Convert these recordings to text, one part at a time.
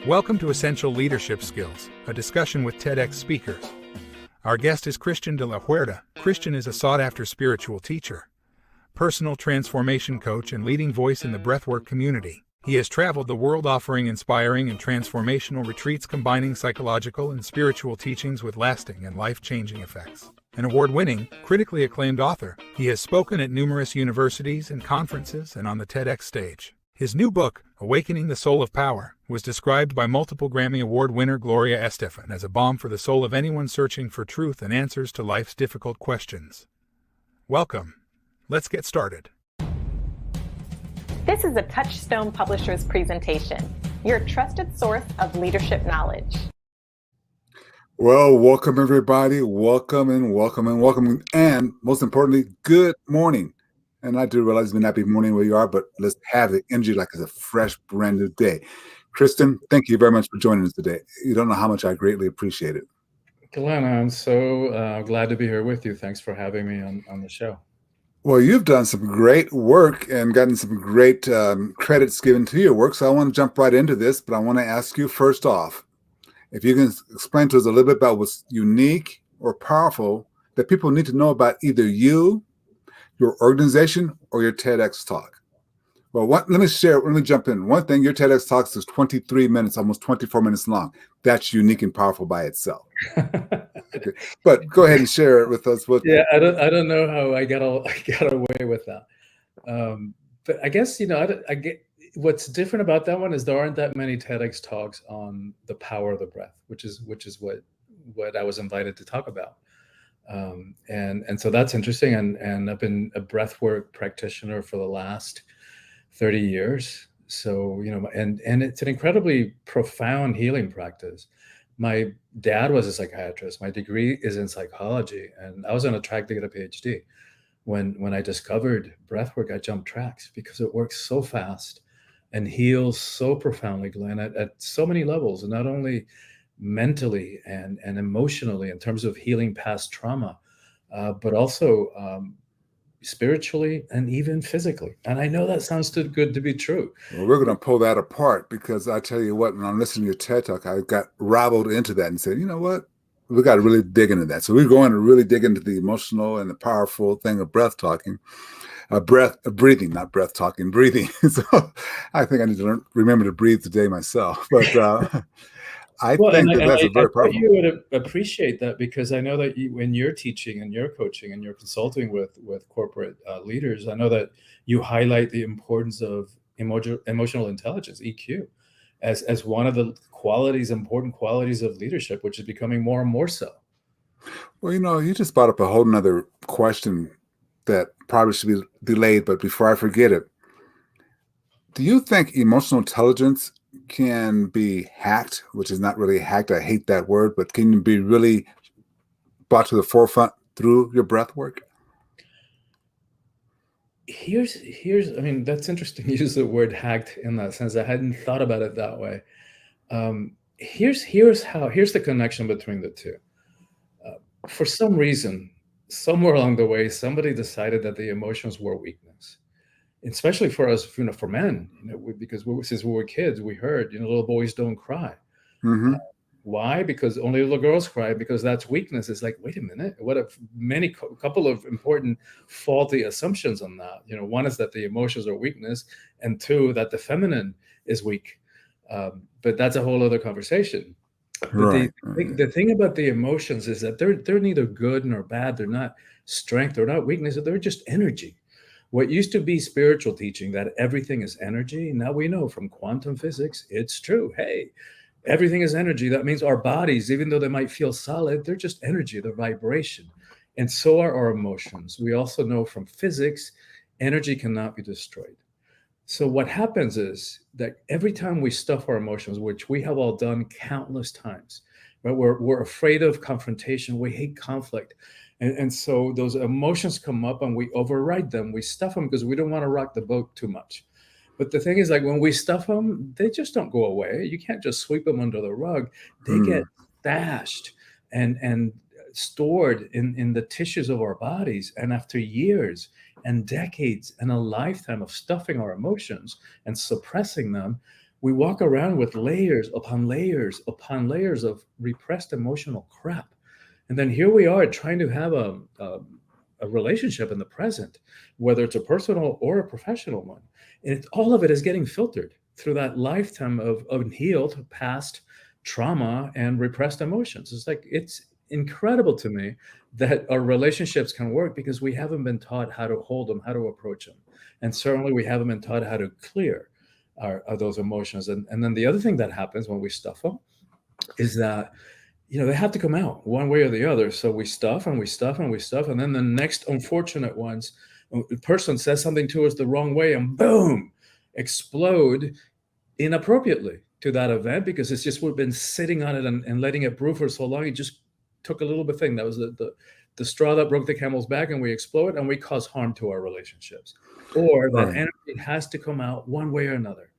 Welcome to Essential Leadership Skills, a discussion with TEDx speakers. Our guest is Christian de la Huerta. Christian is a sought-after spiritual teacher, personal transformation coach, and leading voice in the breathwork community. He has traveled the world offering inspiring and transformational retreats combining psychological and spiritual teachings with lasting and life-changing effects. An award-winning, critically acclaimed author, he has spoken at numerous universities and conferences and on the TEDx stage. His new book, Awakening the Soul of Power, was described by multiple Grammy Award winner Gloria Estefan as a balm for the soul of anyone searching for truth and answers to life's difficult questions. Welcome. Let's get started. This is a Touchstone Publishers presentation, your trusted source of leadership knowledge. Well, welcome everybody. Welcome and welcome and welcome. And most importantly, good morning. And I do realize it may not be morning where you are, but let's have the energy like it's a fresh, brand new day. Kristen, thank you very much for joining us today. You don't know how much I greatly appreciate it. Glenn, I'm so glad to be here with you. Thanks for having me on the show. Well, you've done some great work and gotten some great credits given to your work. So I want to jump right into this, but I want to ask you first off, if you can explain to us a little bit about what's unique or powerful that people need to know about either you, your organization, or your TEDx talk. Well, let me jump in. One thing, your TEDx talk is 23 minutes, almost 24 minutes long. That's unique and powerful by itself. Okay. But go ahead and share it with us. Yeah, I don't know how I got away with that. But I guess, I get what's different about that one is there aren't that many TEDx talks on the power of the breath, which is what I was invited to talk about. And so that's interesting. And I've been a breathwork practitioner for the last 30 years. So, and it's an incredibly profound healing practice. My dad was a psychiatrist. My degree is in psychology, and I was on a track to get a PhD. When I discovered breathwork, I jumped tracks because it works so fast and heals so profoundly, Glenn, at so many levels, and not only mentally and emotionally in terms of healing past trauma, but also spiritually and even physically. And I know that sounds too good to be true. Well, we're going to pull that apart because I tell you what, when I'm listening to your TED Talk, I got rabbled into that and said, you know what? We got to really dig into that. So we're going to really dig into the emotional and the powerful thing of breathing, not breath talking, breathing. So I think I need to remember to breathe today myself. But I think that's a very powerful. You would appreciate that because I know that when you're teaching and you're coaching and you're consulting with corporate leaders, I know that you highlight the importance of emotional intelligence, EQ, as one of the important qualities of leadership, which is becoming more and more so. Well, you just brought up a whole nother question that probably should be delayed, but before I forget it, do you think emotional intelligence can be hacked, which is not really hacked, I hate that word, but can be really brought to the forefront through your breath work? Here's I mean, that's interesting. You use the word hacked in that sense. I hadn't thought about it that way. Here's the connection between the two. For some reason, somewhere along the way, somebody decided that the emotions were weakness. Especially for us, for men, because since we were kids, we heard, little boys don't cry. Mm-hmm. Why? Because only little girls cry, because that's weakness. It's like, wait a minute, what if couple of important faulty assumptions on that? One is that the emotions are weakness, and two, that the feminine is weak. But that's a whole other conversation. Right. But the thing about the emotions is that they're neither good nor bad. They're not strength. They're not weakness. They're just energy. What used to be spiritual teaching, that everything is energy, now we know from quantum physics, it's true. Hey, everything is energy. That means our bodies, even though they might feel solid, they're just energy, they're vibration. And so are our emotions. We also know from physics, energy cannot be destroyed. So what happens is that every time we stuff our emotions, which we have all done countless times, right? We're afraid of confrontation. We hate conflict. And so those emotions come up and we override them. We stuff them because we don't want to rock the boat too much. But the thing is, like, when we stuff them, they just don't go away. You can't just sweep them under the rug. They get stashed and stored in the tissues of our bodies. And after years and decades and a lifetime of stuffing our emotions and suppressing them, we walk around with layers upon layers upon layers of repressed emotional crap. And then here we are trying to have a relationship in the present, whether it's a personal or a professional one. And all of it is getting filtered through that lifetime of unhealed past trauma and repressed emotions. It's like, it's incredible to me that our relationships can work because we haven't been taught how to hold them, how to approach them. And certainly we haven't been taught how to clear those emotions. And then the other thing that happens when we stuff them is that, they have to come out one way or the other. So we stuff and we stuff and we stuff. And then the next unfortunate ones, the person says something to us the wrong way and boom, explode inappropriately to that event because it's just, we've been sitting on it and letting it brew for so long. It just took a little bit thing. That was the straw that broke the camel's back, and we explode and we cause harm to our relationships. Or that energy has to come out one way or another.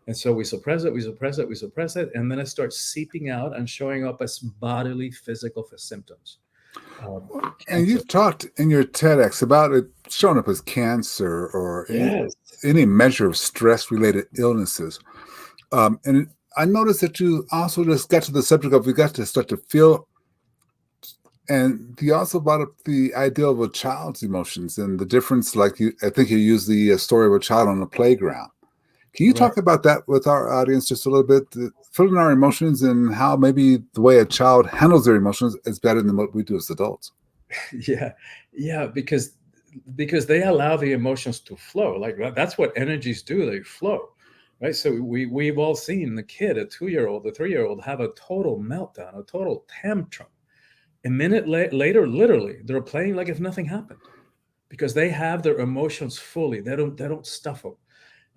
And so we suppress it, we suppress it, we suppress it, and then it starts seeping out and showing up as bodily, physical symptoms. And you've talked in your TEDx about it showing up as cancer or any measure of stress-related illnesses. And I noticed that you also just got to the subject of we got to start to feel, and you also brought up the idea of a child's emotions and the difference. Like I think you used the story of a child on the playground. Can you talk about that with our audience just a little bit? Feeling our emotions and how maybe the way a child handles their emotions is better than what we do as adults. Yeah, because they allow the emotions to flow. Like that's what energies do; they flow, right? So we've all seen the kid, a 2-year-old, a 3-year-old, have a total meltdown, a total tantrum. A minute later, literally, they're playing like if nothing happened, because they have their emotions fully. They don't stuff them.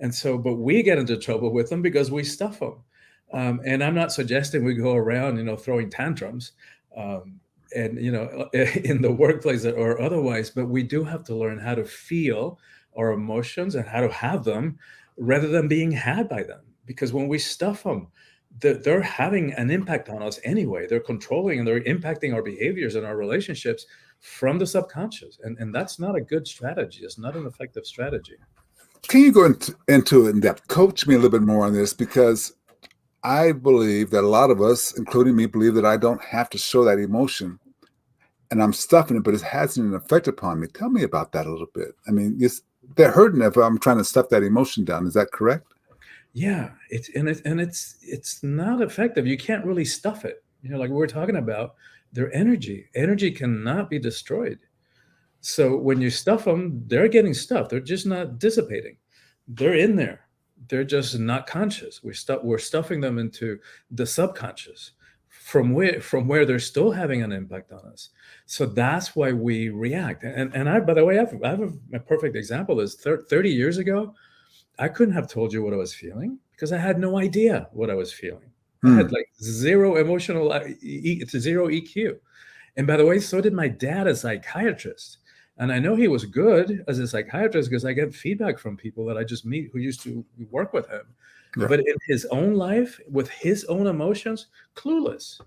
And so, but we get into trouble with them because we stuff them. And I'm not suggesting we go around, throwing tantrums, and, in the workplace or otherwise, but we do have to learn how to feel our emotions and how to have them rather than being had by them. Because when we stuff them, they're having an impact on us anyway. They're controlling and they're impacting our behaviors and our relationships from the subconscious. And that's not a good strategy. It's not an effective strategy. Can you go into it in depth? Coach me a little bit more on this, because I believe that a lot of us, including me, believe that I don't have to show that emotion and I'm stuffing it, but it has an effect upon me. Tell me about that a little bit. I mean, they're hurting if I'm trying to stuff that emotion down. Is that correct? Yeah, it's not effective. You can't really stuff it. Like we're talking about, their energy cannot be destroyed. So when you stuff them, they're getting stuffed. They're just not dissipating. They're in there. They're just not conscious. We're stuffing them into the subconscious from where they're still having an impact on us. So that's why we react. And I, by the way, I have a perfect example is 30 years ago, I couldn't have told you what I was feeling because I had no idea what I was feeling. I had like zero emotional, zero EQ. And by the way, so did my dad, a psychiatrist. And I know he was good as a psychiatrist because I get feedback from people that I just meet who used to work with him. Yeah. But in his own life, with his own emotions, clueless.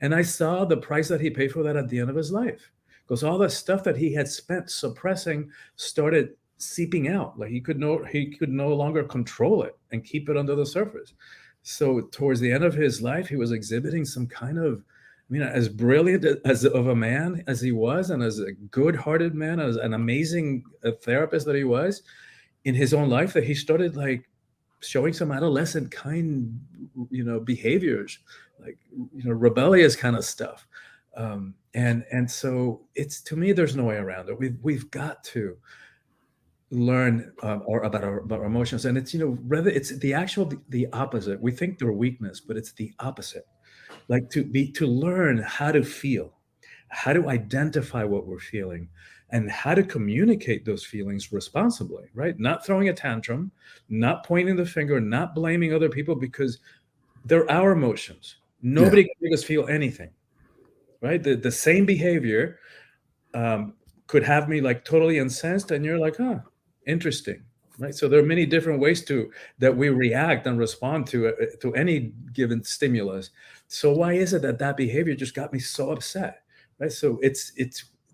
And I saw the price that he paid for that at the end of his life, because all the stuff that he had spent suppressing started seeping out. Like he could no longer control it and keep it under the surface. So towards the end of his life, he was exhibiting some kind of, as brilliant as of a man as he was, and as a good-hearted man, as an amazing therapist that he was, in his own life, that he started like showing some adolescent kind, behaviors, like rebellious kind of stuff, and so it's, to me, there's no way around it. We've got to learn about our emotions, and it's rather it's the opposite. We think they're weakness, but it's the opposite. Like to learn how to feel, how to identify what we're feeling, and how to communicate those feelings responsibly, right? Not throwing a tantrum, not pointing the finger, not blaming other people, because they're our emotions. Nobody can make us feel anything, right? The same behavior could have me like totally incensed, and you're like, interesting, right? So there are many different ways that we react and respond to any given stimulus. So why is it that behavior just got me so upset, right? So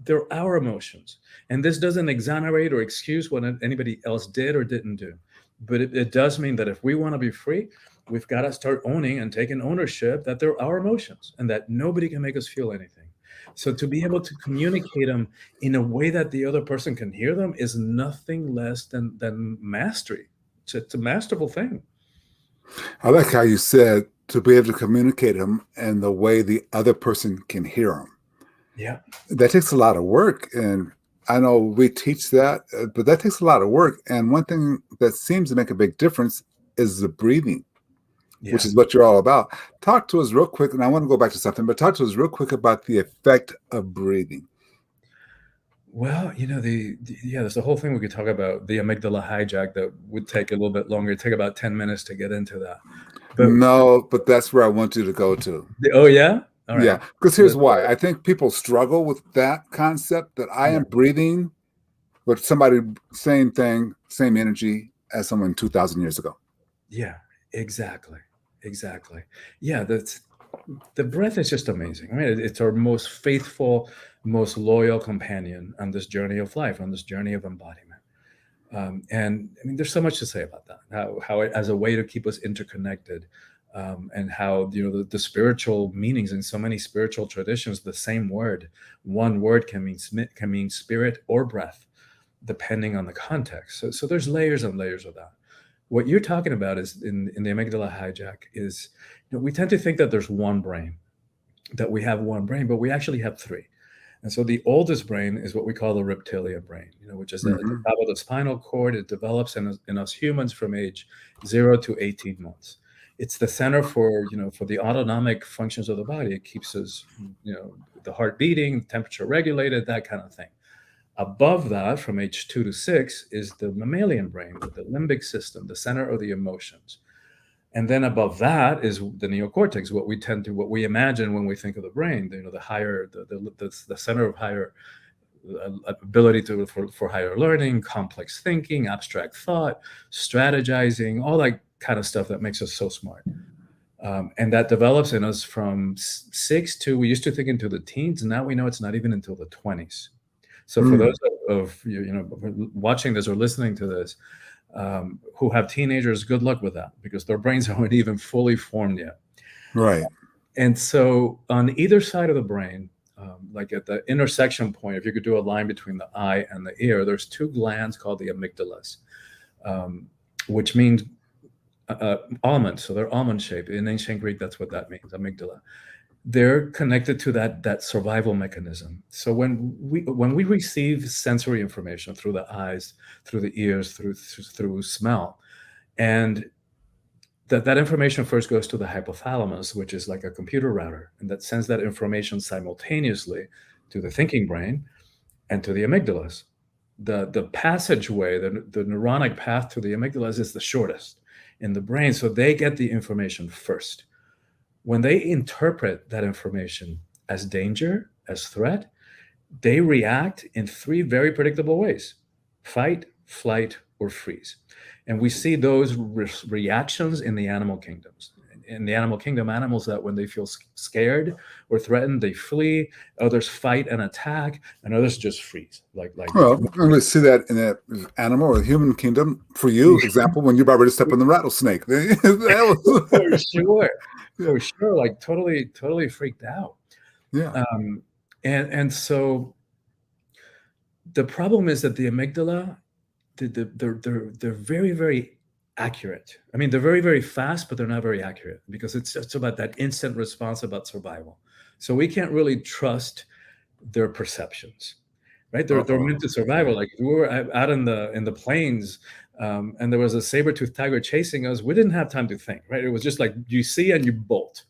they're our emotions, and this doesn't exonerate or excuse what anybody else did or didn't do. But it does mean that if we want to be free, we've got to start owning and taking ownership that they're our emotions and that nobody can make us feel anything. So to be able to communicate them in a way that the other person can hear them is nothing less than mastery. It's a masterful thing. I like how you said to be able to communicate them in the way the other person can hear them. Yeah. That takes a lot of work. And I know we teach that, but that takes a lot of work. And one thing that seems to make a big difference is the breathing, which is what you're all about. Talk to us real quick. And I want to go back to something, but talk to us real quick about the effect of breathing. Well, there's a whole thing we could talk about, the amygdala hijack, that would take a little bit longer. It'd take about 10 minutes to get into that. But no, but that's where I want you to go to. Oh, yeah? All right. Yeah, because here's why. I think people struggle with that concept that I am breathing, but somebody, same thing, same energy as someone 2,000 years ago. Yeah, exactly. Yeah, the breath is just amazing. I mean, it's our most faithful, most loyal companion on this journey of life, on this journey of embodiment. And I mean, there's so much to say about that, how it, as a way to keep us interconnected, and how, the spiritual meanings in so many spiritual traditions, the same word, one word can mean spirit or breath, depending on the context. So there's layers and layers of that. What you're talking about is in the amygdala hijack is, we tend to think that there's one brain, that we have one brain, but we actually have three. And so the oldest brain is what we call the reptilian brain, which is at the top of the spinal cord. It develops in us humans from age 0 to 18 months. It's the center for the autonomic functions of the body. It keeps us, the heart beating, temperature regulated, that kind of thing. Above that, from age 2 to 6, is the mammalian brain, the limbic system, the center of the emotions. And then above that is the neocortex, what we imagine when we think of the brain, the higher, the center of higher ability for higher learning, complex thinking, abstract thought, strategizing, all that kind of stuff that makes us so smart. And that develops in us from 6 to, we used to think, into the teens. Now we know it's not even until the 20s. So for those of watching this or listening to this, who have teenagers, good luck with that, because their brains aren't even fully formed yet. Right. And so on either side of the brain, like at the intersection point, if you could do a line between the eye and the ear, there's two glands called the amygdalas, which means almond. So they're almond shaped. In ancient Greek, that's what that means, amygdala. They're connected to that survival mechanism. So when we receive sensory information through the eyes, through the ears, through smell, and that information first goes to the hypothalamus, which is like a computer router, and that sends that information simultaneously to the thinking brain and to the amygdalas. The passageway, the neuronic path to the amygdalas is the shortest in the brain, so they get the information first. When they interpret that information as danger, as threat, they react in 3 very predictable ways: fight, flight, or freeze. And we see those reactions in the animal kingdoms. In the animal kingdom, animals that when they feel scared or threatened, they flee. Others fight and attack, and others just freeze. Well, I'm going to see that in the animal or human kingdom. For you, example, when you're about to step on the rattlesnake. For sure. For sure, like totally freaked out. Yeah. And so the problem is that the amygdala, they're very, very accurate. I mean, they're very, very fast, but they're not very accurate, because it's just about that instant response about survival. So we can't really trust their perceptions, right? They're meant to survive. Like if we were out in the plains, and there was a saber-toothed tiger chasing us, we didn't have time to think, right? It was just like you see and you bolt.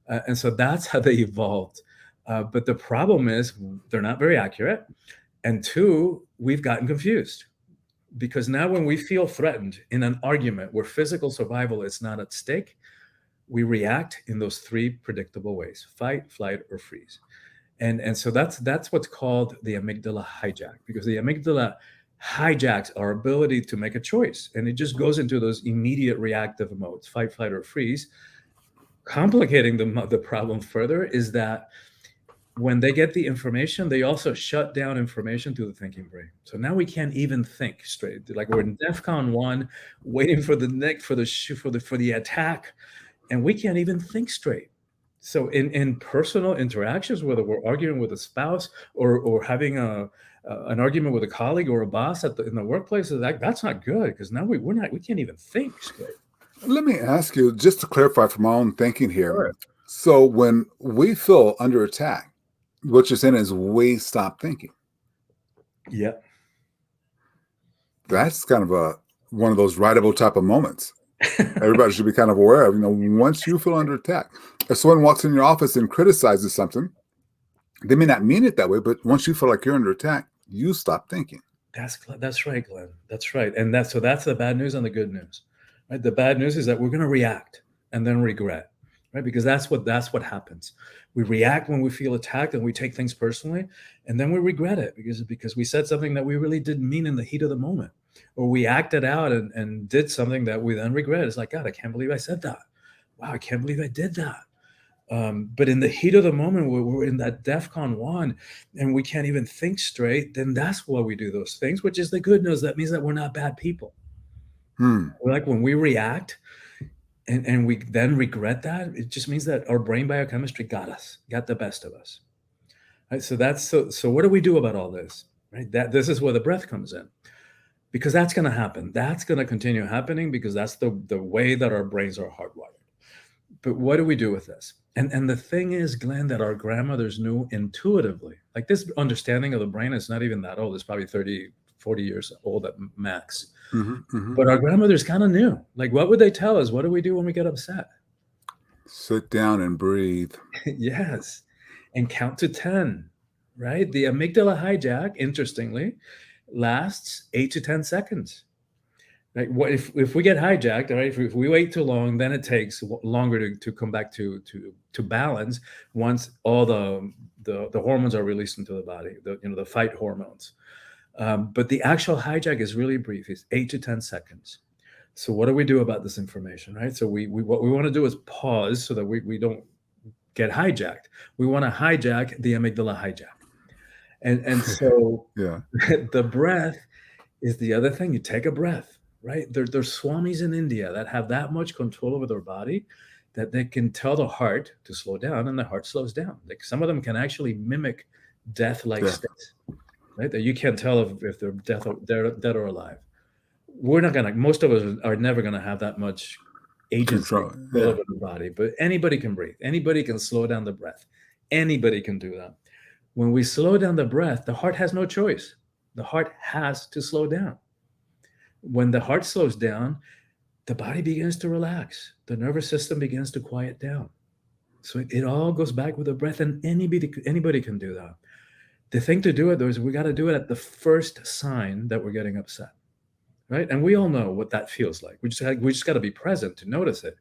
And so that's how they evolved. But the problem is they're not very accurate. And 2, we've gotten confused, because now when we feel threatened in an argument where physical survival is not at stake, we react in those 3 predictable ways: fight, flight, or freeze. And so that's what's called the amygdala hijack, because the amygdala hijacks our ability to make a choice, and it just goes into those immediate reactive modes: fight, flight, or freeze. Complicating the problem further is that when they get the information, they also shut down information to the thinking brain. So now we can't even think straight. Like we're in DEFCON 1, waiting for the next for the attack, and we can't even think straight. So in personal interactions, whether we're arguing with a spouse or having an argument with a colleague or a boss in the workplace, that's not good, because now we can't even think straight. Let me ask you, just to clarify from my own thinking here. Sure. So when we feel under attack, what you're saying is we stop thinking. Yeah. That's kind of one of those writable type of moments. Everybody should be kind of aware of, once you feel under attack. If someone walks in your office and criticizes something, they may not mean it that way, but once you feel like you're under attack, you stop thinking. That's right, Glenn. That's right. And that's the bad news and the good news. Right? The bad news is that we're going to react and then regret. Right? Because that's what happens. We react when we feel attacked and we take things personally, and then we regret it because we said something that we really didn't mean in the heat of the moment, or we acted out and did something that we then regret. It's like, God, I can't believe I said that. Wow, I can't believe I did that. But in the heat of the moment, we're in that DEFCON 1 and we can't even think straight, then that's why we do those things, which is the good news. That means that we're not bad people. Like when we react and we then regret that, it just means that our brain biochemistry got the best of us. Right? So what do we do about all this? Right? This is where the breath comes in, because that's going to happen. That's going to continue happening because that's the way that our brains are hardwired. But what do we do with this? And the thing is, Glenn, that our grandmothers knew intuitively. Like, this understanding of the brain is not even that old. It's probably 30, 40 years old at max. But our grandmothers kind of knew. Like, what would they tell us? What do we do when we get upset? Sit down and breathe. Yes. And count to 10, right? The amygdala hijack, interestingly, lasts 8 to 10 seconds. Like, what if we get hijacked, right? If we wait too long, then it takes longer to come back to balance once all the hormones are released into the body, the fight hormones. But the actual hijack is really brief. It's 8 to 10 seconds. So what do we do about this information, right? So what we want to do is pause so that we don't get hijacked. We want to hijack the amygdala hijack. And so Yeah. The breath is the other thing. You take a breath. Right? There's swamis in India that have that much control over their body that they can tell the heart to slow down, and the heart slows down. Like, some of them can actually mimic death-like states, right? That you can't tell if they're dead or alive. Most of us are never gonna have that much agency over the body, but anybody can breathe. Anybody can slow down the breath. Anybody can do that. When we slow down the breath, the heart has no choice. The heart has to slow down. When the heart slows down, the body begins to relax. The nervous system begins to quiet down. So it all goes back with the breath, and anybody can do that. The thing to do it, though, is we got to do it at the first sign that we're getting upset, right? And we all know what that feels like. We just got to be present to notice it.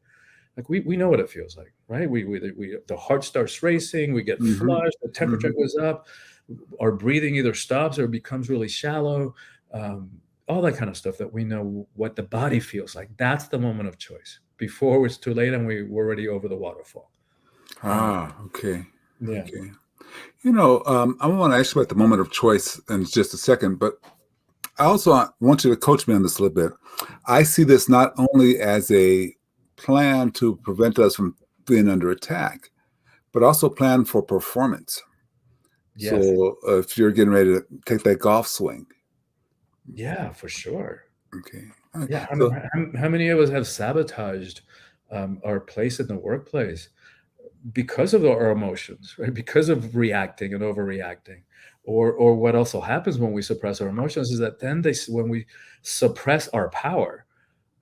Like, we know what it feels like, right? The heart starts racing, we get flushed, the temperature goes up, our breathing either stops or becomes really shallow. All that kind of stuff, that we know what the body feels like. That's the moment of choice, before it's too late and we're already over the waterfall. Okay. Yeah. Okay. I want to ask you about the moment of choice in just a second, but I also want you to coach me on this a little bit. I see this not only as a plan to prevent us from being under attack, but also plan for performance. Yes. So if you're getting ready to take that golf swing. Yeah, for sure. Okay. Yeah. How many of us have sabotaged our place in the workplace because of our emotions, right? Because of reacting and overreacting, or what also happens when we suppress our emotions is that then when we suppress our power,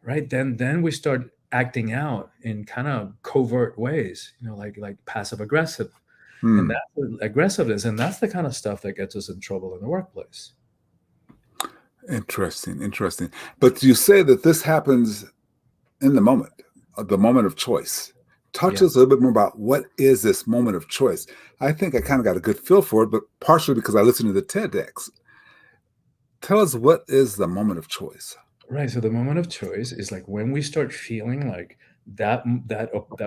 right? Then we start acting out in kind of covert ways, like passive aggressive, and that's aggressiveness, and that's the kind of stuff that gets us in trouble in the workplace. Interesting. But you say that this happens in the moment of choice. Talk to us a little bit more about what is this moment of choice. I think I kind of got a good feel for it, but partially because I listened to the TEDx. Tell us, what is the moment of choice? Right. So the moment of choice is like when we start feeling like that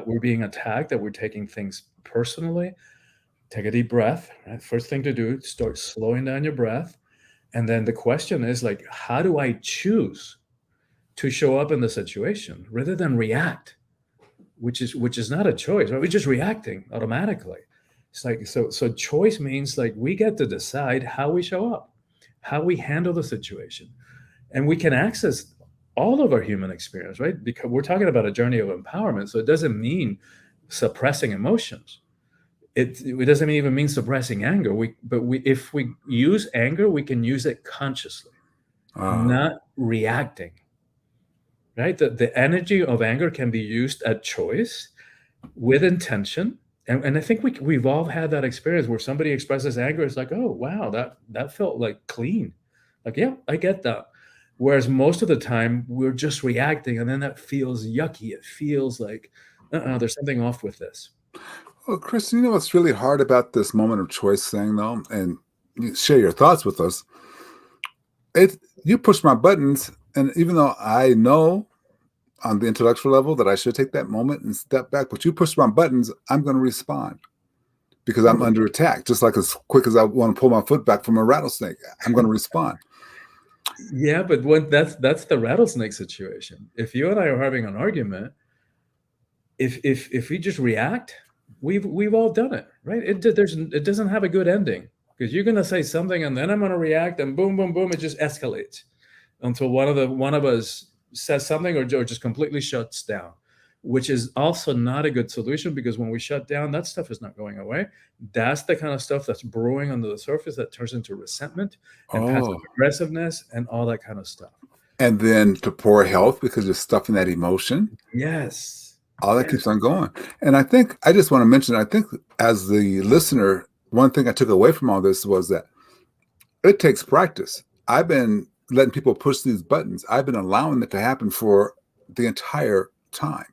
we're being attacked, that we're taking things personally. take a deep breath. Right? First thing to do, start slowing down your breath. And then the question is like, how do I choose to show up in the situation rather than react, which is not a choice, right? We're just reacting automatically. It's like, so choice means like we get to decide how we show up, how we handle the situation. And we can access all of our human experience, right? Because we're talking about a journey of empowerment. So it doesn't mean suppressing emotions. It doesn't even mean suppressing anger. If we use anger, we can use it consciously, not reacting. Right? The energy of anger can be used at choice with intention. And I think we've all had that experience where somebody expresses anger. It's like, oh, wow, that felt like clean. Like, yeah, I get that. Whereas most of the time we're just reacting, and then that feels yucky. It feels like, there's something off with this. Well, Chris, you know what's really hard about this moment of choice thing, though, and you share your thoughts with us. You push my buttons, and even though I know on the intellectual level that I should take that moment and step back, but you push my buttons, I'm going to respond because I'm under attack. Just like as quick as I want to pull my foot back from a rattlesnake, I'm going to respond. Yeah, but that's the rattlesnake situation. If you and I are having an argument, if we just react, we've all done it, right? It doesn't have a good ending because you're going to say something and then I'm going to react and boom, boom, boom, it just escalates until one of us says something or just completely shuts down, which is also not a good solution because when we shut down, that stuff is not going away. That's the kind of stuff that's brewing under the surface that turns into resentment and passive aggressiveness and all that kind of stuff. And then to poor health because you're stuffing that emotion. Yes. All that keeps on going. And I think I just want to mention, I think as the listener, one thing I took away from all this was that it takes practice. I've been letting people push these buttons. I've been allowing it to happen for the entire time.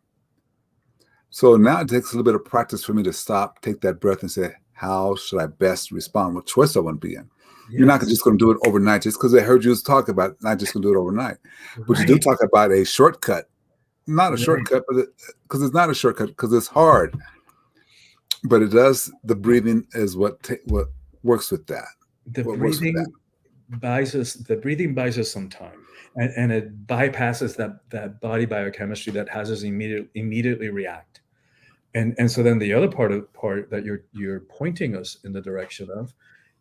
So now it takes a little bit of practice for me to stop, take that breath and say, how should I best respond? What choice I want to be in? Yes. You're not just going to do it overnight just because I heard you talk about it, not just going to do it overnight. Right. But you do talk about a shortcut. Not a shortcut, but because it's not a shortcut, because it's hard. But it does. The breathing is what works with that. The breathing buys us some time, and it bypasses that body biochemistry that has us immediately react. And so then the other part that you're pointing us in the direction of,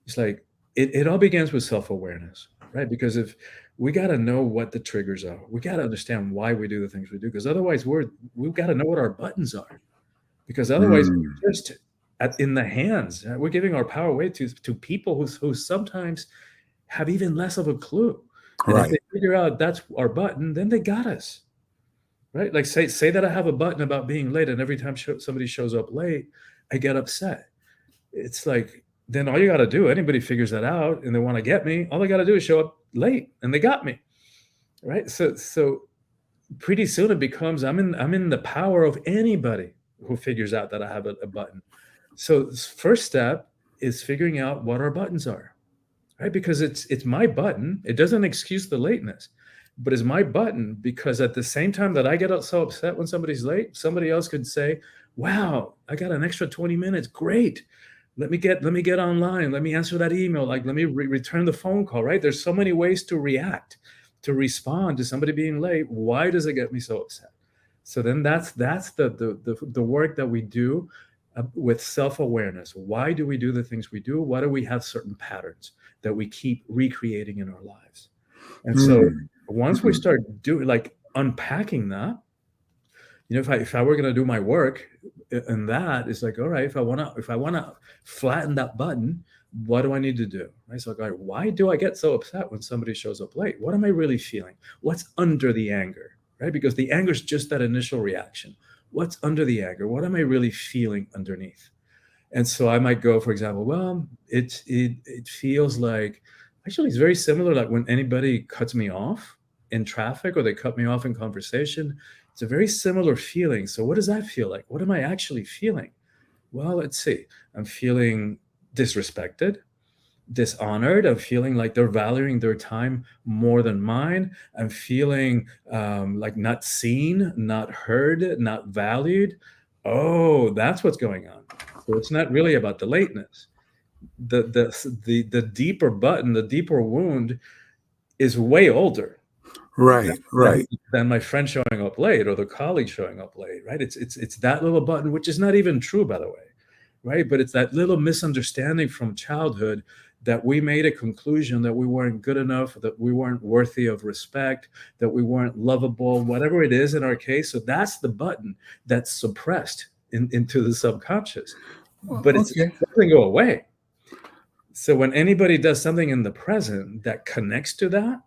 it's like it all begins with self-awareness, right? Because if we got to know what the triggers are. We got to understand why we do the things we do, because otherwise we've got to know what our buttons are, because otherwise we're just in the hands. We're giving our power away to people who sometimes have even less of a clue. And if they figure out that's our button, then they got us, right? Like say that I have a button about being late, and every time somebody shows up late, I get upset. It's like, then all you got to do, anybody figures that out and they want to get me, all they got to do is show up late and they got me, right? So pretty soon it becomes I'm in the power of anybody who figures out that I have a button. So first step is figuring out what our buttons are, right? Because it's my button. It doesn't excuse the lateness, but it's my button because at the same time that I get so upset when somebody's late, somebody else could say, wow, I got an extra 20 minutes. Great. Let me get online. Let me answer that email. Like, let me return the phone call, right? There's so many ways to react, to respond to somebody being late. Why does it get me so upset? So then that's the work that we do with self-awareness. Why do we do the things we do? Why do we have certain patterns that we keep recreating in our lives? And so once we start unpacking that, if I were going to do my work, and that is like, all right, if I want to flatten that button, what do I need to do? Right? So, like, why do I get so upset when somebody shows up late? What am I really feeling? What's under the anger? Right? Because the anger is just that initial reaction. What's under the anger? What am I really feeling underneath? And so I might go, for example, well, it feels like, actually, it's very similar. Like when anybody cuts me off in traffic or they cut me off in conversation. It's a very similar feeling. So what does that feel like? What am I actually feeling? Well, let's see. I'm feeling disrespected, dishonored. I'm feeling like they're valuing their time more than mine. I'm feeling like not seen, not heard, not valued. Oh, that's what's going on. So it's not really about the lateness. The deeper button, the deeper wound is way older. Right, right. Than my friend showing up late or the colleague showing up late, right? It's that little button, which is not even true, by the way, right? But it's that little misunderstanding from childhood that we made a conclusion that we weren't good enough, that we weren't worthy of respect, that we weren't lovable, whatever it is in our case. So that's the button that's suppressed into the subconscious, but it doesn't go away. So when anybody does something in the present that connects to that,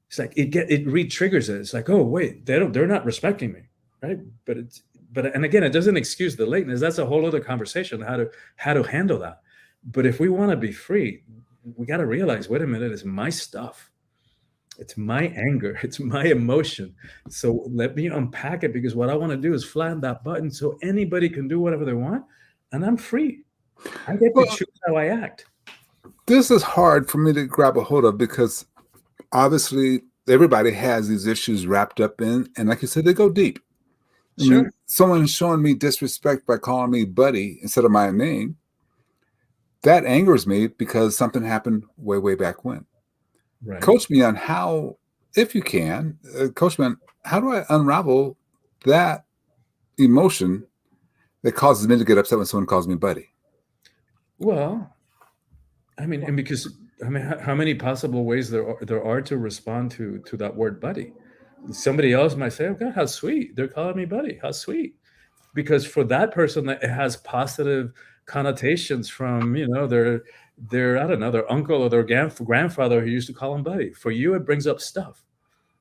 it's like it re-triggers it. It's like, oh wait, they're not respecting me, right? But and again, it doesn't excuse the lateness. That's a whole other conversation, how to handle that. But if we want to be free, we got to realize, wait a minute, it's my stuff. It's my anger. It's my emotion. So let me unpack it, because what I want to do is flatten that button so anybody can do whatever they want, and I'm free. I get to choose how I act. This is hard for me to grab a hold of, because obviously everybody has these issues wrapped up in, and like you said, they go deep. Sure. I mean, someone showing me disrespect by calling me buddy instead of my name, that angers me because something happened way, way back when. Right. Coach me on how, if you can, coach me on how do I unravel that emotion that causes me to get upset when someone calls me buddy? Well, I mean, and because how many possible ways there are to respond to that word buddy? Somebody else might say, oh God, how sweet. They're calling me buddy. How sweet. Because for that person, it has positive connotations from, their I don't know, their uncle or their grandfather who used to call him buddy. For you, it brings up stuff,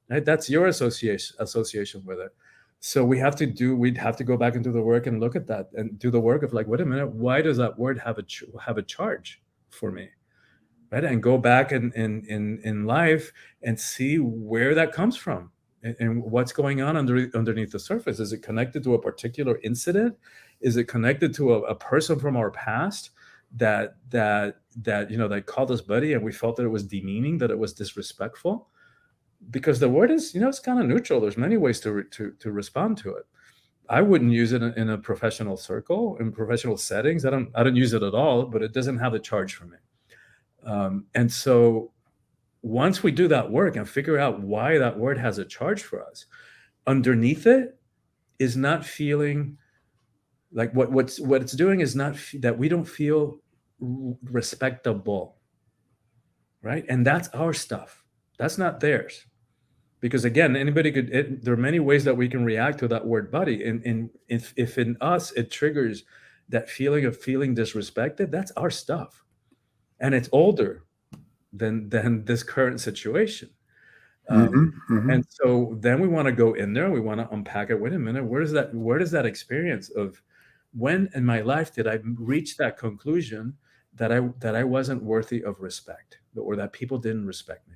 right? That's your association with it. So we'd have to go back and do the work and look at that and do the work of like, wait a minute, why does that word have a charge for me? Right? And go back in life and see where that comes from and what's going on underneath the surface. Is it connected to a particular incident? Is it connected to a person from our past that called us buddy and we felt that it was demeaning, that it was disrespectful? Because the word is, it's kind of neutral. There's many ways to respond to it. I wouldn't use it in a professional circle, in professional settings. I don't use it at all, but it doesn't have a charge for me. And so once we do that work and figure out why that word has a charge for us, underneath it is not feeling like what it's doing is not that we don't feel respectable, right? And that's our stuff. That's not theirs. Because again, there are many ways that we can react to that word buddy. And if in us, it triggers that feeling of feeling disrespected, that's our stuff. And it's older than this current situation. And so then we want to go in there. We want to unpack it. Wait a minute. Where does that experience of when in my life did I reach that conclusion that I wasn't worthy of respect, or that people didn't respect me?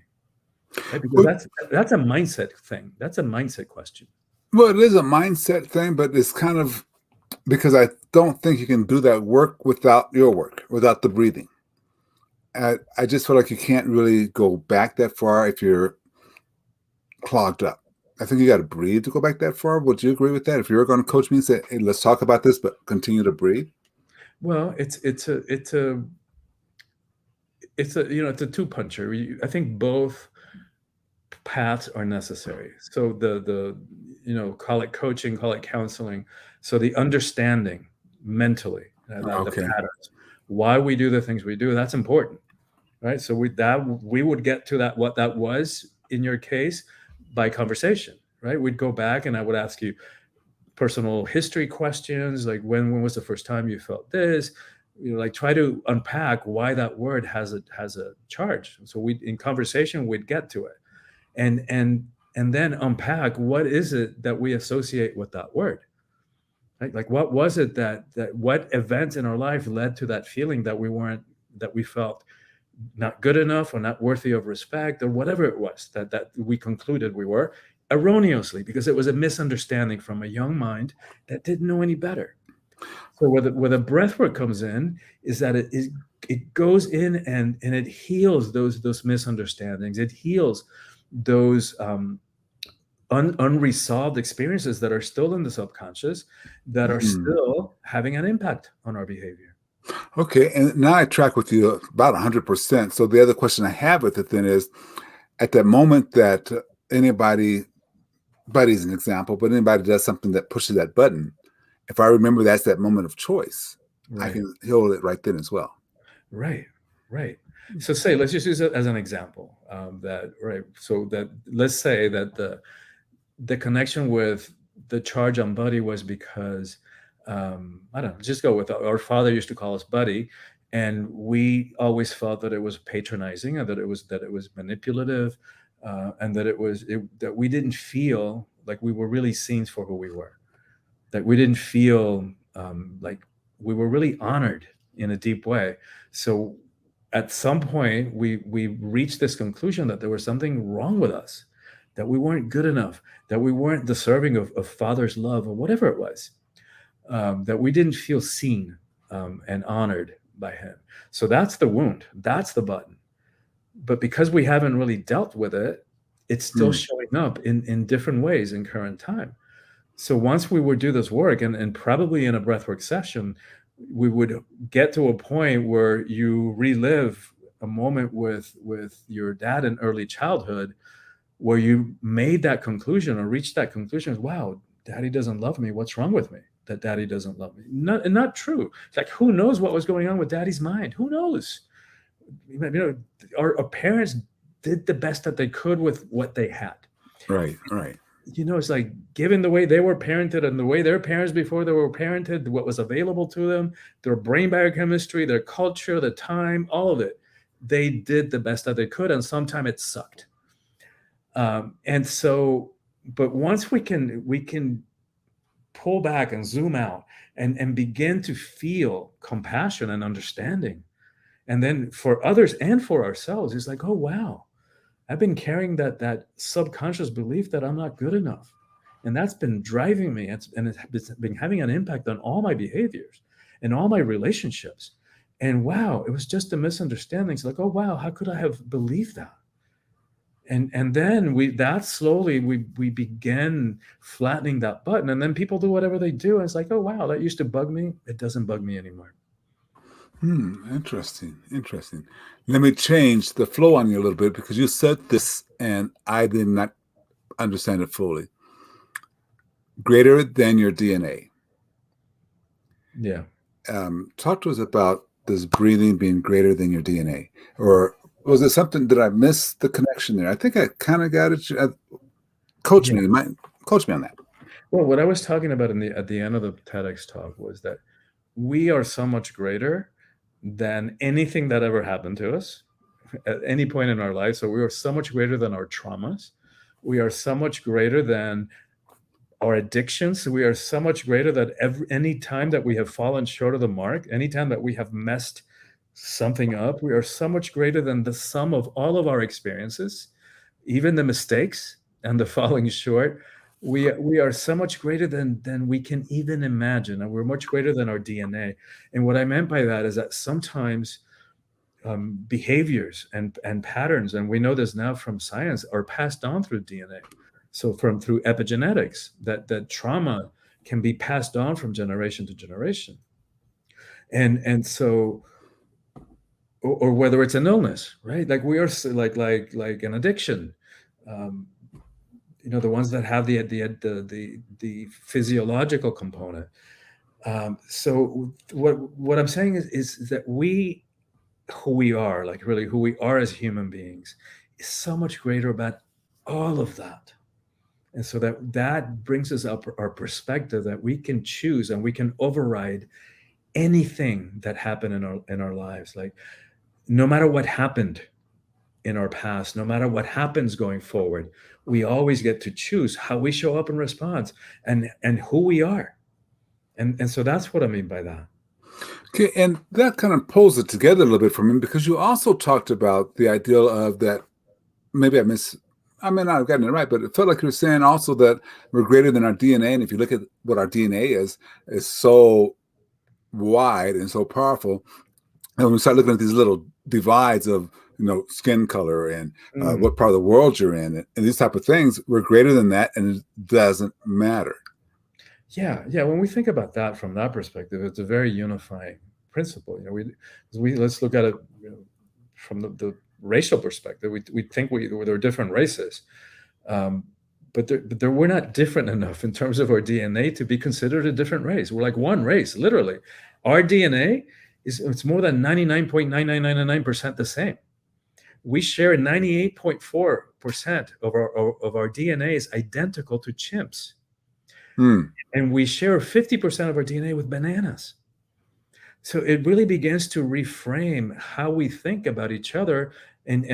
Right? Because that's a mindset thing. That's a mindset question. Well, it is a mindset thing, but it's kind of because I don't think you can do that work without your work, without the breathing. I just feel like you can't really go back that far if you're clogged up. I think you got to breathe to go back that far. Would you agree with that? If you were going to coach me and say, hey, let's talk about this, but continue to breathe? Well, it's a two-puncher. I think both paths are necessary. So the call it coaching, call it counseling. So the understanding mentally, the patterns, why we do the things we do, that's important, right? So we would get to that, what that was in your case, by conversation, right? We'd go back and I would ask you personal history questions, like when was the first time you felt this? Like try to unpack why that word has a charge. So in conversation, we'd get to it. And then unpack what is it that we associate with that word, right? Like what was it that what events in our life led to that feeling that we felt not good enough or not worthy of respect, or whatever it was that we concluded we were erroneously, because it was a misunderstanding from a young mind that didn't know any better. So where the breathwork comes in is that it goes in and it heals those misunderstandings. It heals those unresolved experiences that are still in the subconscious that are still having an impact on our behavior. Okay, and now I track with you about 100%. So the other question I have with it then is, at that moment that anybody, Buddy's an example, but anybody does something that pushes that button, if I remember that's that moment of choice, I Right. can heal it right then as well. Right. So say, let's just use it as an example. So that let's say that the connection with the charge on Buddy was because I don't know, just go with our father used to call us Buddy, and we always felt that it was patronizing, and that it was manipulative, and that we didn't feel like we were really seen for who we were, that we didn't feel like we were really honored in a deep way. So at some point we reached this conclusion that there was something wrong with us, that we weren't good enough, that we weren't deserving of father's love or whatever it was, that we didn't feel seen and honored by him. So that's the wound, that's the button. But because we haven't really dealt with it, it's still showing up in different ways in current time. So once we would do this work, and probably in a breathwork session, we would get to a point where you relive a moment with your dad in early childhood, where you made that conclusion or reached that conclusion: wow, daddy doesn't love me. What's wrong with me that daddy doesn't love me? Not true. It's like, who knows what was going on with daddy's mind? Who knows? Our parents did the best that they could with what they had. Right. It's like, given the way they were parented and the way their parents before they were parented, what was available to them, their brain biochemistry, their culture, the time, all of it, they did the best that they could, and sometimes it sucked. But once we can pull back and zoom out and begin to feel compassion and understanding, and then for others and for ourselves, it's like, oh wow, I've been carrying that subconscious belief that I'm not good enough. And that's been driving me. It's been having an impact on all my behaviors and all my relationships. And wow, it was just a misunderstanding. It's like, oh wow, how could I have believed that? And then slowly we began flattening that button. And then people do whatever they do. And it's like, oh wow, that used to bug me. It doesn't bug me anymore. Interesting. Let me change the flow on you a little bit, because you said this and I did not understand it fully. Greater than your DNA. Yeah. Talk to us about this breathing being greater than your DNA. Or was it something, did I miss the connection there? I think I kind of got it. Coach me on that. Well, what I was talking about at the end of the TEDx talk was that we are so much greater than anything that ever happened to us at any point in our life. So we are so much greater than our traumas. We are so much greater than our addictions. We are so much greater that any time that we have fallen short of the mark, any time that we have messed something up, we are so much greater than the sum of all of our experiences, even the mistakes and the falling short. We are so much greater than we can even imagine, and we're much greater than our DNA. And what I meant by that is that sometimes behaviors and patterns, and we know this now from science, are passed on through DNA. So through epigenetics, that trauma can be passed on from generation to generation, and so, or whether it's an illness, right? Like we are like an addiction. The ones that have the physiological component. So what I'm saying is that who we are, like really who we are as human beings, is so much greater about all of that. And so that brings us up our perspective that we can choose and we can override anything that happened in our lives. Like, no matter what happened in our past, no matter what happens going forward, we always get to choose how we show up in response and who we are. And so that's what I mean by that. Okay, and that kind of pulls it together a little bit for me, because you also talked about the ideal of that, maybe I may not have gotten it right, but it felt like you were saying also that we're greater than our DNA. And if you look at what our DNA is so wide and so powerful. And when we start looking at these little divides of skin color and Mm. what part of the world you're in, and these type of things. We're greater than that, and it doesn't matter. Yeah, yeah. When we think about that from that perspective, it's a very unifying principle. We let's look at it, from the racial perspective. We think they're different races, um, but we're not different enough in terms of our DNA to be considered a different race. We're like one race, literally. Our DNA it's more than 99.9999% the same. We share 98.4% of our DNA is identical to chimps. And we share 50% of our DNA with bananas. So it really begins to reframe how we think about each other and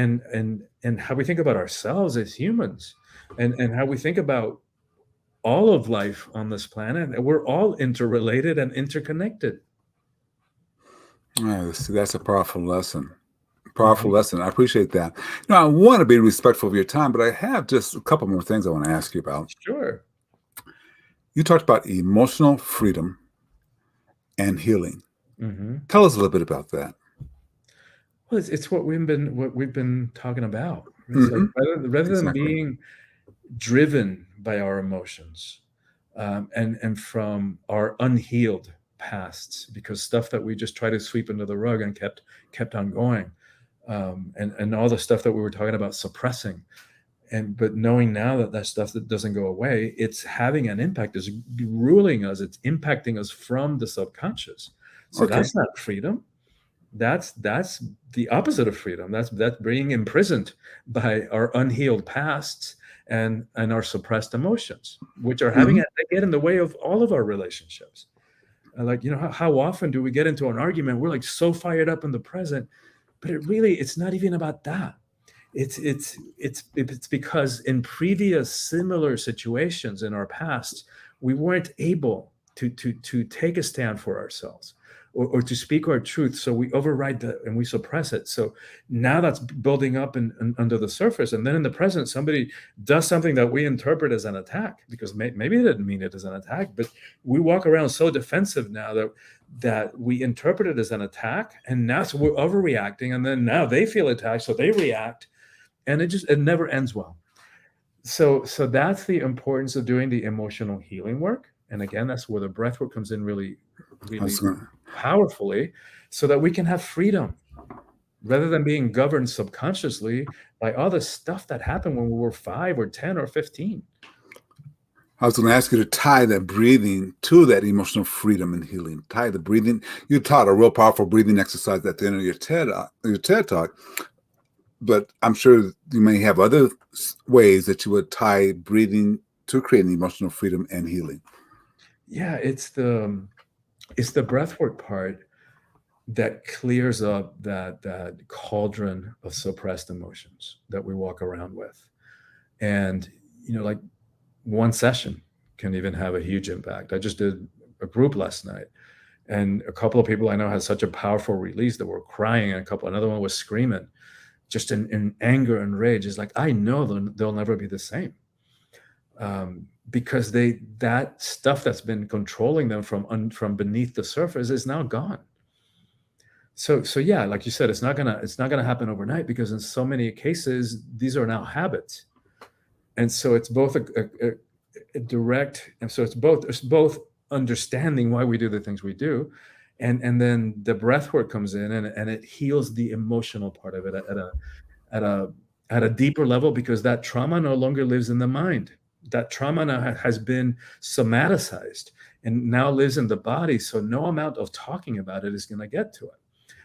how we think about ourselves as humans, and how we think about all of life on this planet. We're all interrelated and interconnected. See, that's a powerful lesson. Powerful lesson. I appreciate that. Now, I want to be respectful of your time, but I have just a couple more things I want to ask you about. Sure. You talked about emotional freedom and healing. Tell us a little bit about that. Well, it's what we've been talking about. It's like rather than being driven by our emotions, and from our unhealed pasts, because stuff that we just try to sweep under the rug and kept on going, and all the stuff that we were talking about suppressing. But knowing now that stuff that doesn't go away, it's having an impact, is ruling us, it's impacting us from the subconscious. So that's not freedom. That's the opposite of freedom. That's being imprisoned by our unhealed pasts and our suppressed emotions, which are having they get in the way of all of our relationships. Like, how often do we get into an argument? We're like so fired up in the present, but it's not even about that. It's because in previous similar situations in our past, we weren't able to take a stand for ourselves, or to speak our truth. So we override that and we suppress it. So now that's building up and under the surface. And then in the present, somebody does something that we interpret as an attack, because maybe they didn't mean it as an attack, but we walk around so defensive now that we interpret it as an attack. And now so we're overreacting. And then now they feel attacked, so they react. And it never ends well. So that's the importance of doing the emotional healing work. And again, that's where the breath work comes in really powerfully, so that we can have freedom rather than being governed subconsciously by all the stuff that happened when we were 5 or 10 or 15. I was going to ask you to tie that breathing to that emotional freedom and healing. Tie the breathing. You taught a real powerful breathing exercise at the end of your TED Talk. But I'm sure you may have other ways that you would tie breathing to creating emotional freedom and healing. Yeah, it's the breathwork part that clears up that cauldron of suppressed emotions that we walk around with. And, like one session can even have a huge impact. I just did a group last night, and a couple of people I know had such a powerful release that were crying, and another one was screaming, just in anger and rage. Is like, I know they'll never be the same, because that stuff that's been controlling them from beneath the surface is now gone. So yeah, like you said, it's not gonna happen overnight, because in so many cases these are now habits, and so it's both a direct, and so it's both understanding why we do the things we do. And then the breath work comes in and it heals the emotional part of it at a deeper level, because that trauma no longer lives in the mind. That trauma now has been somaticized and now lives in the body. So no amount of talking about it is going to get to it.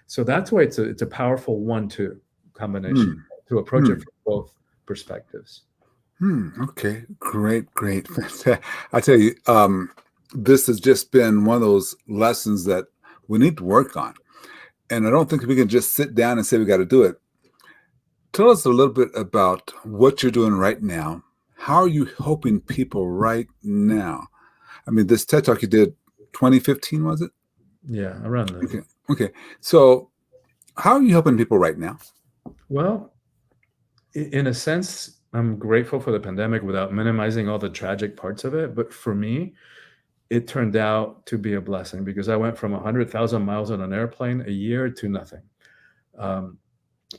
So that's why it's a powerful 1-2 combination to approach it from both perspectives. Okay, great. I tell you, this has just been one of those lessons that we need to work on. And I don't think we can just sit down and say we got to do it. Tell us a little bit about what you're doing right now. How are you helping people right now? I mean, this TED Talk you did 2015, was it? Yeah, around that. Okay. So how are you helping people right now? Well, in a sense, I'm grateful for the pandemic without minimizing all the tragic parts of it. But for me, it turned out to be a blessing, because I went from 100,000 miles on an airplane a year to nothing.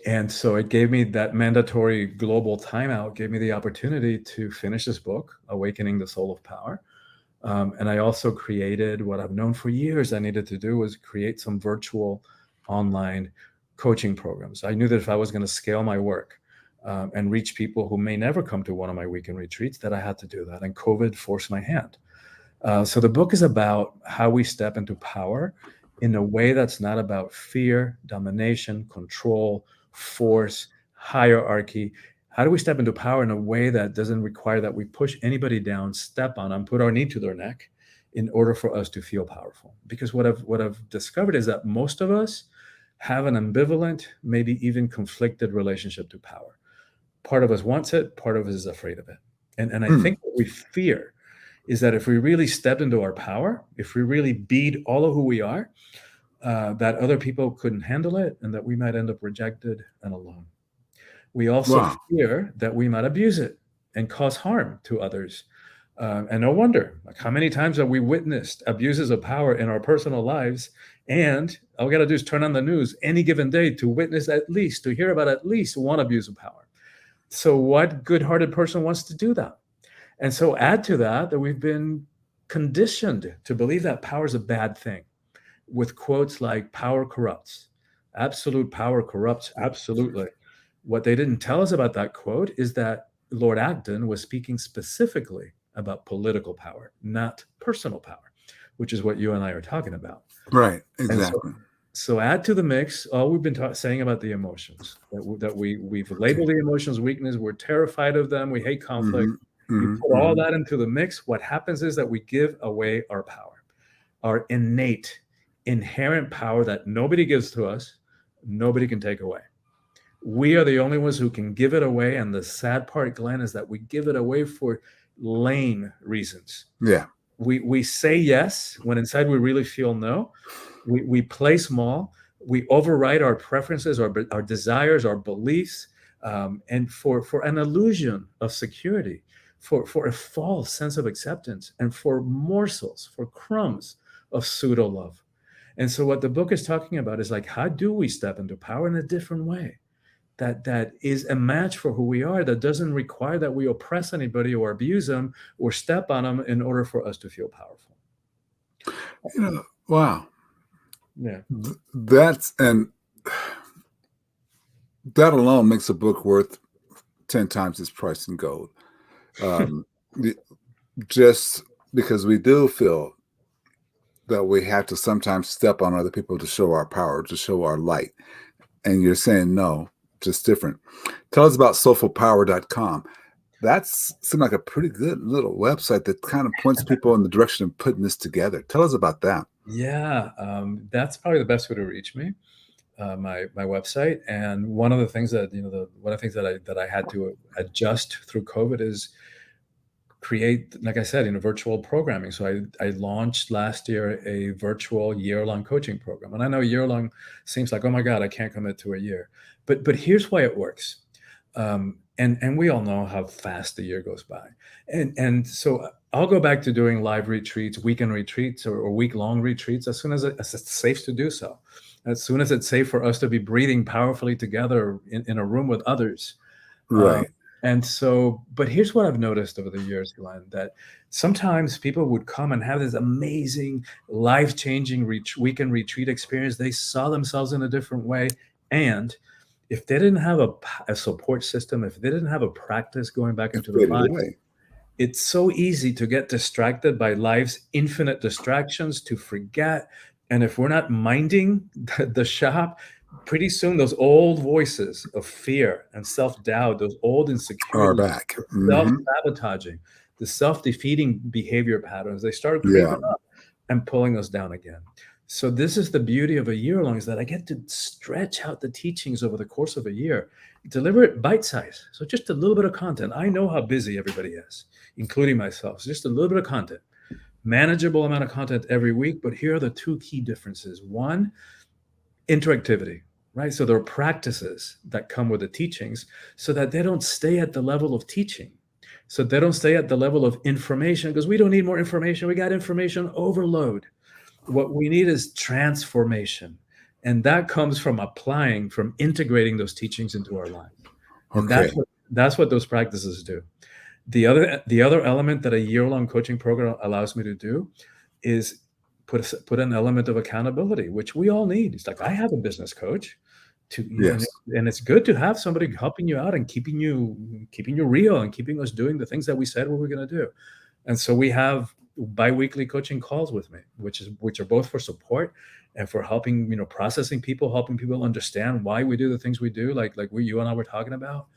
And so it gave me that mandatory global timeout, gave me the opportunity to finish this book, Awakening the Soul of Power. And I also created what I've known for years I needed to do, was create some virtual online coaching programs. I knew that if I was going to scale my work and reach people who may never come to one of my weekend retreats, that I had to do that. And COVID forced my hand. So the book is about how we step into power in a way that's not about fear, domination, control, force, hierarchy. How do we step into power in a way that doesn't require that we push anybody down, step on them, put our knee to their neck in order for us to feel powerful? Because what I've discovered is that most of us have an ambivalent, maybe even conflicted relationship to power. Part of us wants it, part of us is afraid of it. And I think what we fear is that if we really stepped into our power, if we really beat all of who we are, that other people couldn't handle it and that we might end up rejected and alone. We also fear that we might abuse it and cause harm to others. And no wonder, like, how many times have we witnessed abuses of power in our personal lives? And all we got to do is turn on the news any given day to witness to hear about at least one abuse of power. So what good-hearted person wants to do that? And so add to that we've been conditioned to believe that power is a bad thing, with quotes like "power corrupts." Absolute power corrupts, absolutely. What they didn't tell us about that quote is that Lord Acton was speaking specifically about political power, not personal power, which is what you and I are talking about. Right, exactly. So add to the mix all we've been saying about the emotions, that we've labeled the emotions weakness. We're terrified of them. We hate conflict. You put all that into the mix, what happens is that we give away our power, our innate, inherent power that nobody gives to us, nobody can take away. We are the only ones who can give it away. And the sad part, Glenn, is that we give it away for lame reasons. Yeah. We say yes when inside we really feel no. We play small. We override our preferences, our desires, our beliefs, and for an illusion of security, for a false sense of acceptance, and for morsels, for crumbs of pseudo love. And so what the book is talking about is, like, how do we step into power in a different way that is a match for who we are, that doesn't require that we oppress anybody or abuse them or step on them in order for us to feel powerful. Wow. Yeah. And that alone makes a book worth 10 times its price in gold. Just because we do feel that we have to sometimes step on other people to show our power, to show our light. And you're saying no, just different. Tell us about Soulfulpower.com. That seems like a pretty good little website that kind of points people in the direction of putting this together. Tell us about that. Yeah, that's probably the best way to reach me, my website. And one of the things that one of the things that I had to adjust through COVID is create, like I said, virtual programming. So I launched last year a virtual year-long coaching program. And I know year-long seems like, oh my God, I can't commit to a year. But here's why it works. And we all know how fast the year goes by. And so I'll go back to doing live retreats, weekend retreats, or week-long retreats as soon as it's safe to do so. As soon as it's safe for us to be breathing powerfully together in a room with others. Right. And so, but here's what I've noticed over the years, Glenn, that sometimes people would come and have this amazing, life-changing weekend retreat experience. They saw themselves in a different way. And if they didn't have a support system, if they didn't have a practice going back into their lives, it's so easy to get distracted by life's infinite distractions, to forget. And if we're not minding the shop, pretty soon those old voices of fear and self-doubt, those old insecurities, are back. Self-sabotaging, the self-defeating behavior patterns, they start creeping up and pulling us down again. So this is the beauty of a year-long, is that I get to stretch out the teachings over the course of a year, deliver it bite-size. So just a little bit of content. I know how busy everybody is, including myself. So just a little bit of content, manageable amount of content every week. But here are the two key differences. One, interactivity, right? So there are practices that come with the teachings so that they don't stay at the level of teaching. So they don't stay at the level of information, because we don't need more information. We got information overload. What we need is transformation, And that comes from applying, from integrating those teachings into our life. And Okay. that's what those practices do. The other element that a year-long coaching program allows me to do is put an element of accountability, which we all need. It's like, I have a business coach Yes. and it's good to have somebody helping you out and keeping you real and keeping us doing the things that we said we were going to do. And so we have bi-weekly coaching calls with me, which are both for support and for helping, processing people, helping people understand why we do the things we do, like you and I were talking about.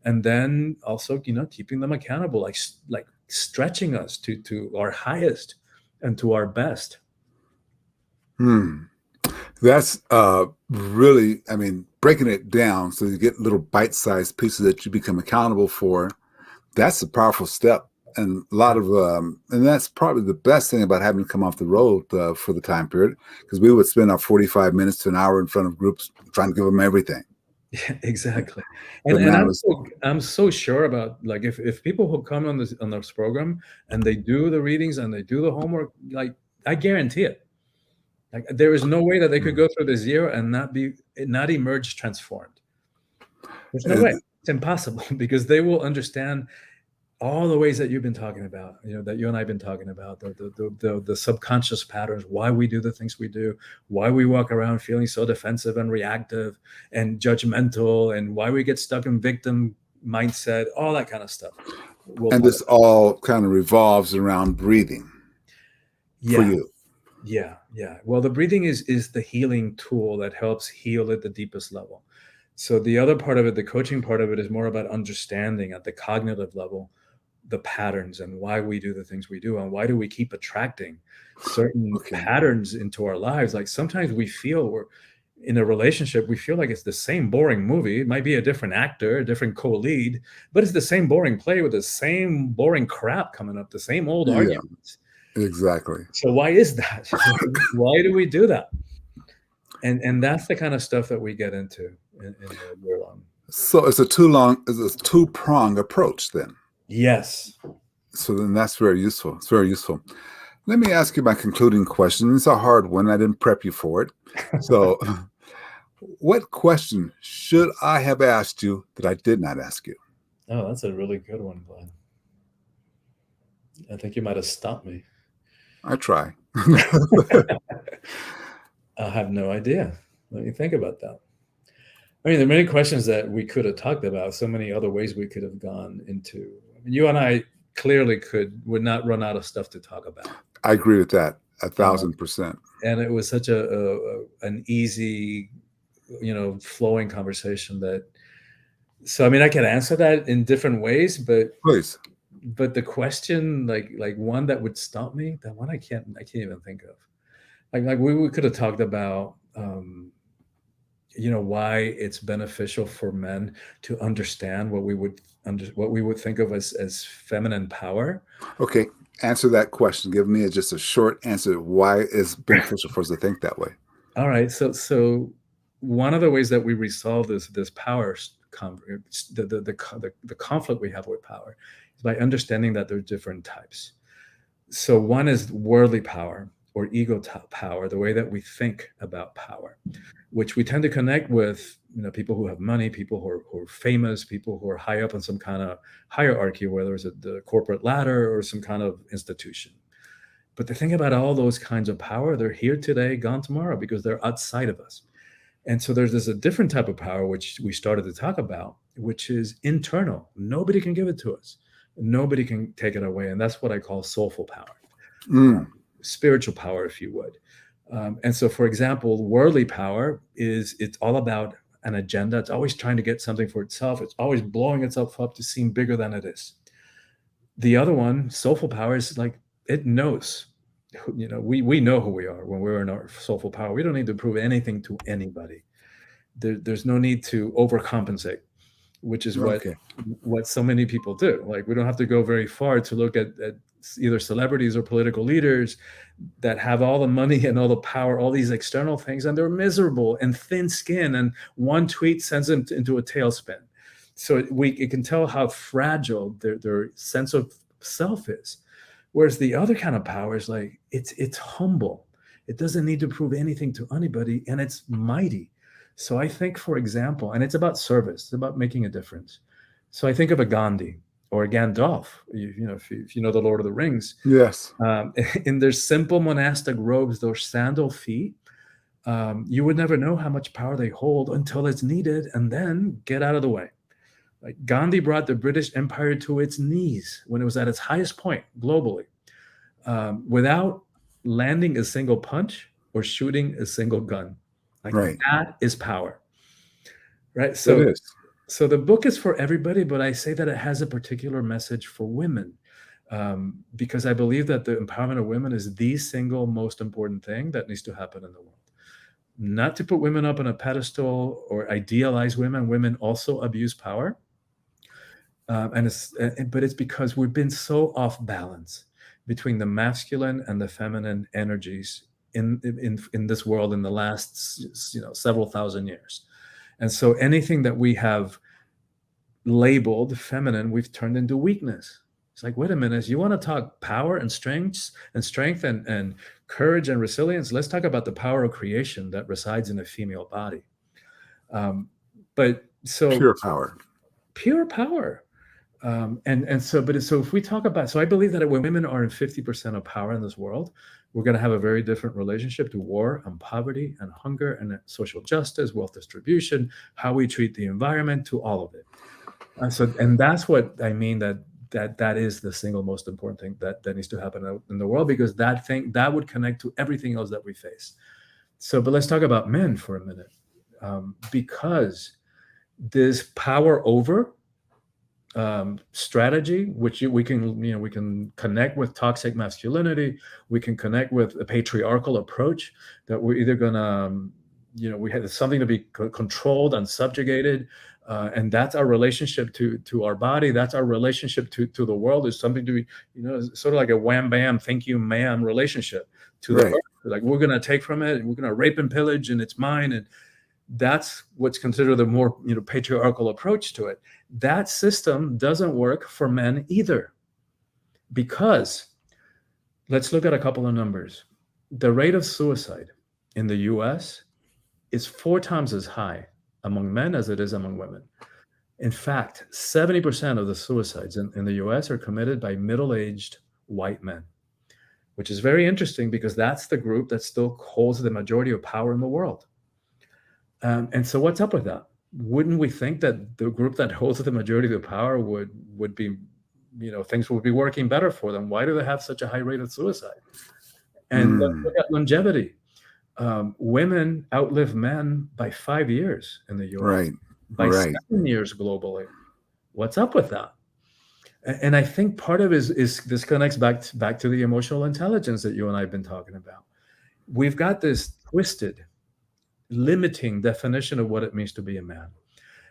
And then also, keeping them accountable, like stretching us to our highest and to our best. That's really, breaking it down so you get little bite-sized pieces that you become accountable for. That's a powerful step. And a lot of, and that's probably the best thing about having to come off the road for the time period, because we would spend our 45 minutes to an hour in front of groups trying to give them everything. Yeah, exactly. But And now I'm so sure about, like, if people who come on this program and they do the readings and they do the homework, like, I guarantee it. Like, there is no way that they could go through this year and not emerge transformed. There's no way. It's impossible, because they will understand all the ways that you've been talking about, that you and I have been talking about, the subconscious patterns, why we do the things we do, why we walk around feeling so defensive and reactive and judgmental, and why we get stuck in victim mindset, all that kind of stuff. And this all kind of revolves around breathing for you. Yeah. Well, the breathing is the healing tool that helps heal at the deepest level. So the other part of it, the coaching part of it, is more about understanding at the cognitive level the patterns and why we do the things we do, and why do we keep attracting certain patterns into our lives. Like, sometimes we feel we're in a relationship, we feel like it's the same boring movie. It might be a different actor, a different co-lead, but it's the same boring play with the same boring crap coming up, the same old arguments. Exactly. So why is that? Why do we do that? And that's the kind of stuff that we get into in the year long. So it's a two-pronged approach then. Yes. So then that's very useful. It's very useful. Let me ask you my concluding question. It's a hard one. I didn't prep you for it. So what question should I have asked you that I did not ask you? Oh, that's a really good one, Glenn. I think you might have stopped me. I try. I have no idea. Let me think about that. There are many questions that we could have talked about, so many other ways we could have gone into. You and I clearly would not run out of stuff to talk about. I agree with that 1,000%. And it was such an easy, flowing conversation that. So I could answer that in different ways, but please. But the question, like one that would stump me, that one I can't even think of. Like we could have talked about, why it's beneficial for men to understand what we would think of as feminine power. Okay, answer that question. Give me just a short answer. Why it's beneficial for us to think that way? All right. So one of the ways that we resolve this power, the conflict we have with power, is by understanding that there are different types. So one is worldly power, or ego power, the way that we think about power, which we tend to connect with, people who have money, people who are famous, people who are high up on some kind of hierarchy, whether it's the corporate ladder or some kind of institution. But the thing about all those kinds of power, they're here today, gone tomorrow, because they're outside of us. And so there's a different type of power, which we started to talk about, which is internal. Nobody can give it to us. Nobody can take it away. And that's what I call soulful power. Spiritual power, if you would. And so, for example, worldly power it's all about an agenda. It's always trying to get something for itself. It's always blowing itself up to seem bigger than it is. The other one, soulful power, is like, it knows. We know who we are when we're in our soulful power. We don't need to prove anything to anybody. There's no need to overcompensate, which is what so many people do. Like, we don't have to go very far to look at either celebrities or political leaders that have all the money and all the power, all these external things, and they're miserable and thin skin, and one tweet sends them into a tailspin. So it can tell how fragile their sense of self is. Whereas the other kind of power is like, it's humble. It doesn't need to prove anything to anybody, and it's mighty. So I think, for example, and it's about service, it's about making a difference. So I think of a Gandhi or a Gandalf, if you know the Lord of the Rings. Yes. In their simple monastic robes, those sandal feet, you would never know how much power they hold until it's needed, and then get out of the way. Like Gandhi brought the British Empire to its knees when it was at its highest point globally, without landing a single punch or shooting a single gun. Like Right. that is power, right? It So, is. so the book is for everybody, but I say that it has a particular message for women, because I believe that the empowerment of women is the single most important thing that needs to happen in the world. Not to put women up on a pedestal or idealize women. Women also abuse power, but it's because we've been so off balance between the masculine and the feminine energies in this world in the last several thousand years. And so anything that we have labeled feminine, we've turned into weakness. It's like, wait a minute, you want to talk power and strength and courage and resilience? Let's talk about the power of creation that resides in a female body. But so Pure power. Pure power. So if we talk about, so I believe that when women are in 50% of power in this world, we're going to have a very different relationship to war and poverty and hunger and social justice, wealth distribution, how we treat the environment, to all of it. And that's what I mean, that is the single most important thing that needs to happen in the world, because that would connect to everything else that we face. But let's talk about men for a minute, because this power over strategy, which we can connect with toxic masculinity, we can connect with a patriarchal approach that we're either gonna, we have something to be controlled and subjugated, and that's our relationship to our body. That's our relationship to the world. Is something to be, sort of like a wham bam, thank you ma'am relationship to the earth. Like we're gonna take from it, and we're gonna rape and pillage, and it's mine. And that's what's considered the more patriarchal approach to it. That system doesn't work for men either, because let's look at a couple of numbers. The rate of suicide in the US is 4 times as high among men as it is among women. In fact, 70% of the suicides in the US are committed by middle-aged white men, which is very interesting because that's the group that still holds the majority of power in the world. And so what's up with that? Wouldn't we think that the group that holds the majority of the power would be, things would be working better for them? Why do they have such a high rate of suicide? And let's look at longevity. Women outlive men by 5 years in the US, by 7 years globally. What's up with that? And I think part of it is this connects back to the emotional intelligence that you and I have been talking about. We've got this twisted, limiting definition of what it means to be a man.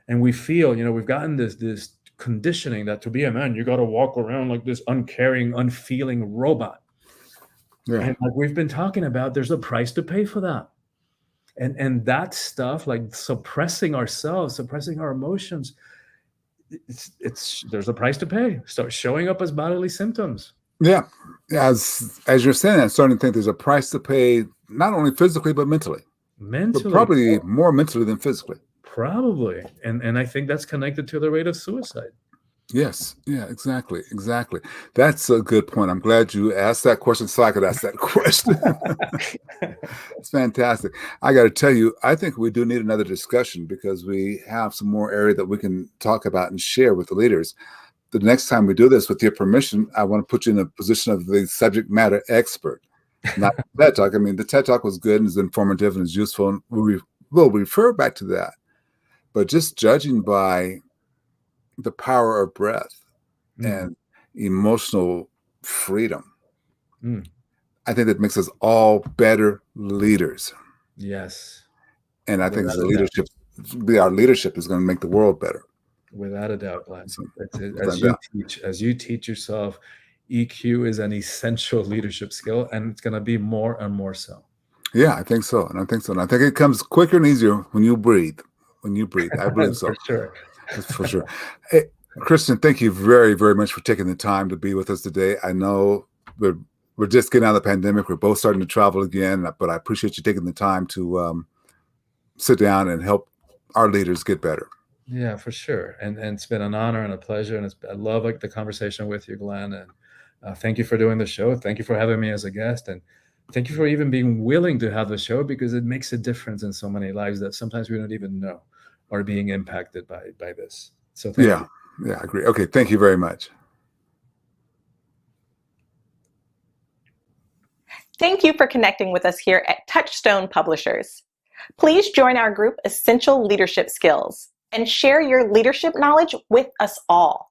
And we feel, we've gotten this conditioning that to be a man, you got to walk around like this uncaring, unfeeling robot. Yeah. And like we've been talking about, there's a price to pay for that. And that stuff, like suppressing ourselves, suppressing our emotions, there's a price to pay. Start showing up as bodily symptoms. Yeah. As you're saying, I'm starting to think there's a price to pay, not only physically, but mentally. But probably more mentally than physically. Probably. And I think that's connected to the rate of suicide. Yes. Yeah, exactly. That's a good point. I'm glad you asked that question so I could ask that question. It's fantastic. I got to tell you, I think we do need another discussion because we have some more area that we can talk about and share with the leaders. The next time we do this, with your permission, I want to put you in a position of the subject matter expert. Not the TED Talk. I mean, the TED Talk was good and is informative and is useful, and we'll refer back to that. But just judging by the power of breath and emotional freedom, I think that makes us all better leaders. Yes. And I think our leadership is going to make the world better. Without a doubt, Glenn. As you teach yourself, EQ is an essential leadership skill, and it's going to be more and more so. Yeah, I think so. And I think it comes quicker and easier when you breathe. I believe so. For sure. Hey, Christian, thank you very, very much for taking the time to be with us today. I know we're we're just getting out of the pandemic. We're both starting to travel again, but I appreciate you taking the time to sit down and help our leaders get better. Yeah, for sure. And it's been an honor and a pleasure. And I love the conversation with you, Glenn. And thank you for doing the show. Thank you for having me as a guest. And thank you for even being willing to have the show, because it makes a difference in so many lives that sometimes we don't even know are being impacted by this. So thank you. Yeah, I agree. Okay, thank you very much. Thank you for connecting with us here at Touchstone Publishers. Please join our group Essential Leadership Skills and share your leadership knowledge with us all.